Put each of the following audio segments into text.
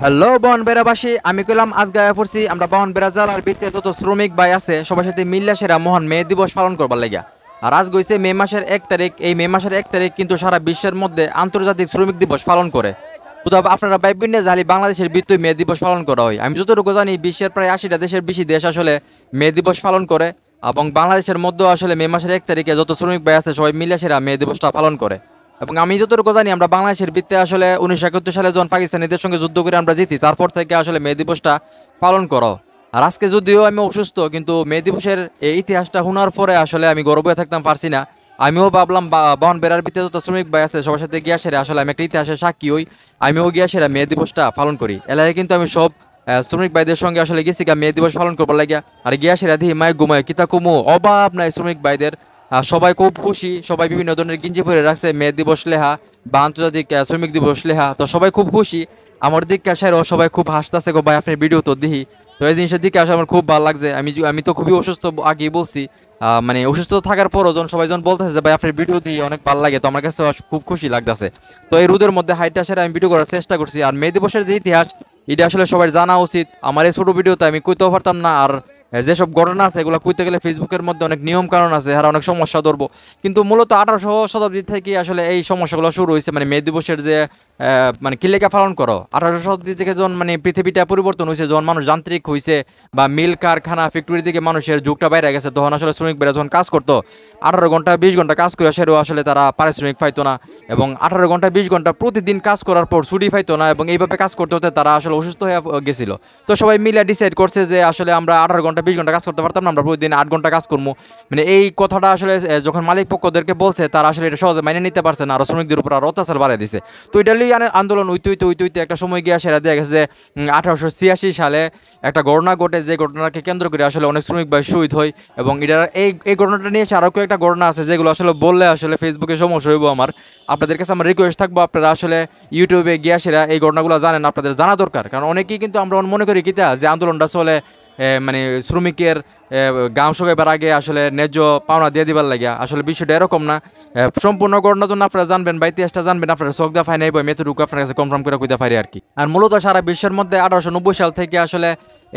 Hello বহনবেড়াবাসী, আমি কইলাম আজ গায়ে পড়ছি আমরা বহনবেড়া জেলার ভিতরে যত শ্রমিক ভাই আছে সবার সাথে মিল্লা সেরা মহান মে দিবস পালন করবার লাগিয়া। আর আজ গইছে মে মাসের 1 তারিখ। এই মে মাসের 1 তারিখ কিন্তু সারা বিশ্বের মধ্যে আন্তর্জাতিক শ্রমিক দিবস পালন করে। তবে আপনারা ভাইবেন না জালি বাংলাদেশের ভিতরে মে দিবস পালন করা হয়। আমি যতটুকু জানি বিশ্বের প্রায় 80টা দেশের বেশি দেশ আসলে মে দিবস পালন করে, এবং বাংলাদেশের মধ্যেও আসলে মে মাসের 1 তারিখে যত শ্রমিক ভাই আছে সবাই মিলে সেরা মে দিবসটা পালন করে। এবং আমি যতটুকু জানি আমরা বাংলাদেশের ভিত্তিতে আসলে 1971 সালে যখন পাকিস্তানিদের সঙ্গে যুদ্ধ করে আমরা জিতি, তারপর থেকে আসলে মে দিবসটা পালন করো। আর আজকে যদিও আমি অসুস্থ, কিন্তু মে দিবসের এই ইতিহাসটা শোনার পরে আসলে আমি গর্ব হয়ে থাকতাম পারছি না। আমিও ভাবলাম বহন বেড়ার ভিত্তিতে যত শ্রমিক ভাই আছে সবার সাথে গিয়া সেরে আসলে আমি একটা ইতিহাসের সাক্ষী হই। আমিও গিয়া সেরা মে দিবসটা পালন করি। এলাকায় কিন্তু আমি সব শ্রমিক ভাইদের সঙ্গে আসলে গেছি গা মে দিবস পালন করবার লাগিয়া। আর গিয়া সেরা দিই মায় ঘুমায় কিতা কুমু অভাব নাই শ্রমিক ভাইদের। সবাই খুব খুশি, সবাই বিভিন্ন ধরনের গিঞ্জি পরে রাখছে মে দিবস লেহা বা আন্তর্জাতিক শ্রমিক দিবস লেহা, তো সবাই খুব খুশি। আমার দিকে আসারও সবাই খুব হাসতেছে গো ভাই আপনার ভিডিও তো দিহি। তো এই জিনিসের দিকে আসে আমার খুব ভালো লাগছে। আমি তো খুবই অসুস্থ আগেই বলছি, মানে অসুস্থ থাকার পরও যখন সবাই যখন বলতেছে যে ভাই আপনার ভিডিও দিয়ে অনেক ভালো লাগে, তো আমার কাছে খুব খুশি লাগতেছে। তো এই রোদের মধ্যে হাইট আসার আমি ভিডিও করার চেষ্টা করছি। আর মে দিবসের যে ইতিহাস এটা আসলে সবাই জানা উচিত। আমার এই ছোটো ভিডিওতে আমি কইতেও পারতাম না। আর যেসব ঘটনা আছে এগুলো কইতে গেলে ফেসবুকের মধ্যে অনেক নিয়ম কারণ আছে, আর অনেক সমস্যা ধরবো। কিন্তু মূলত 1800 শতাব্দী থেকে আসলে এই সমস্যাগুলো শুরু হয়েছে, মানে মে দিবসের যে মানে কিলেকা পালন করো 1800 শতাব্দী থেকে যখন মানে পৃথিবীটা পরিবর্তন হয়েছে, যখন মানুষ যান্ত্রিক হয়েছে বা মিল কারখানা ফ্যাক্টরি থেকে মানুষের যুগটা বাইরে গেছে, তখন আসলে শ্রমিক বেড়া যখন কাজ করতো 18 ঘন্টা 20 ঘন্টা কাজ করে সেটাও আসলে তারা পারিশ্রমিক পাইতো না। এবং 18 ঘন্টা 20 ঘন্টা প্রতিদিন কাজ করার পর ছুটি পাইতো না, এবং এইভাবে কাজ করতে হতে তারা আসলে অসুস্থ হয়ে গেছিল। তো সবাই মিলে ডিসাইড করছে যে আসলে আমরা 18 ঘন্টা 20 ঘন্টা কাজ করতে পারতাম না, আমরা প্রতিদিন 8 ঘন্টা কাজ করবো। মানে এই কথাটা আসলে যখন মালিক পক্ষদেরকে বলছে, তারা আসলে এটা সহজে মাইনে নিতে পারছে না, আর শ্রমিকদের উপর আরো অত্যাচার বাড়িয়ে দিছে। তো এটা লিয়ে আন্দোলন উইতে একটা সময় গিয়ে সেরা দেখা গেছে যে 1886 সালে একটা ঘটনা ঘটে, যে ঘটনাকে কেন্দ্র করে আসলে অনেক শ্রমিক ভাই শহীদ হয়। এবং এটার এই ঘটনাটা নিয়ে আরও কয়েকটা ঘটনা আছে যেগুলো আসলে বললে আসলে ফেসবুকে সমস্যা হইব আমার। আপনাদের কাছে আমার রিকোয়েস্ট থাকবো, আপনারা আসলে ইউটিউবে গিয়ে সেরা এই ঘটনাগুলো জানেন, আপনাদের জানা দরকার। কারণ অনেকেই কিন্তু আমরা মনে করি কিতা যে আন্দোলনটা চলে মানে শ্রমিকের গাঁও শুকাইবার আগে আসলে ন্যায্য পাওনা দিয়ে দিবার লাগিয়া। আসলে বিষয়টা এরকম না। সম্পূর্ণ ঘটনার জন্য আপনারা জানবেন বা ইতিহাসটা জানবেন, আপনারা চোখ দা ফাই নাইব মেথডুকু আপনার কাছে কনফার্ম করে কইতে পারি আর কি। আর মূলত সারা বিশ্বের মধ্যে 1890 সাল থেকে আসলে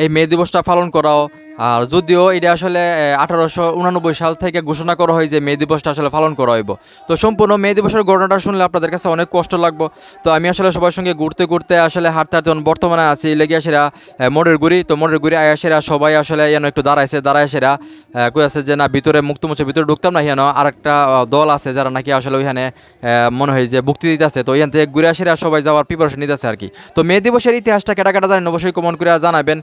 এই মে দিবসটা পালন করাও। আর যদিও এটা আসলে 1889 সাল থেকে ঘোষণা করা হয় যে মে দিবসটা আসলে পালন করা হইব। তো সম্পূর্ণ মে দিবসের ঘটনাটা শুনলে আপনাদের কাছে অনেক কষ্ট লাগবে। তো আমি আসলে সবার সঙ্গে ঘুরতে ঘুরতে আসলে হাঁটতে হাঁটতে বর্তমানে আছি লেগে সেরা মোড়ের গুড়ি। তো মোড়ের গুড়ি আয়াসেরা সবাই আসলে যেন একটু দাঁড়ায় সেরা কই আছে যে না ভিতরে মুক্তমঞ্চের ভিতরে ঢুকতাম না। যেন আর একটা দল আছে যারা নাকি আসলে ওইখানে মনে হয় যে ভুক্তি দিতেছে, তো ওইখান থেকে ঘুরে আসেরা সবাই যাওয়ার প্রিপারেশন নিতেছে আর কি। তো মে দিবসের ইতিহাসটা কেটা কেটা জানেন অবশ্যই কমেন্ট করে জানাবেন।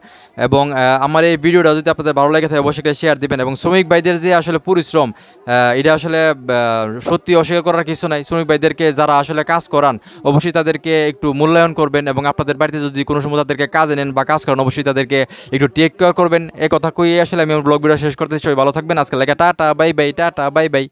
এবং আমার এই ভিডিওটা যদি আপনাদের ভালো লাগে থাকে অবশ্যই শেয়ার দিবেন। এবং শ্রমিক ভাইদের যে আসলে পরিশ্রম, এটা আসলে সত্যি অস্বীকার করার কিছু নাই। শ্রমিক ভাইদেরকে যারা আসলে কাজ করান অবশ্যই তাদেরকে একটু মূল্যায়ন করবেন, এবং আপনাদের বাড়িতে যদি কোনো সময় তাদেরকে কাজে নেন বা কাজ করেন অবশ্যই তাদেরকে একটু টেক কেয়ার করবেন। এই কথা কইয়ে আসলে আমি আমার ব্লগ ভিডিও শেষ করতে চাই। ভালো থাকবেন। আজকে লেখা tata bye bye, tata bye bye.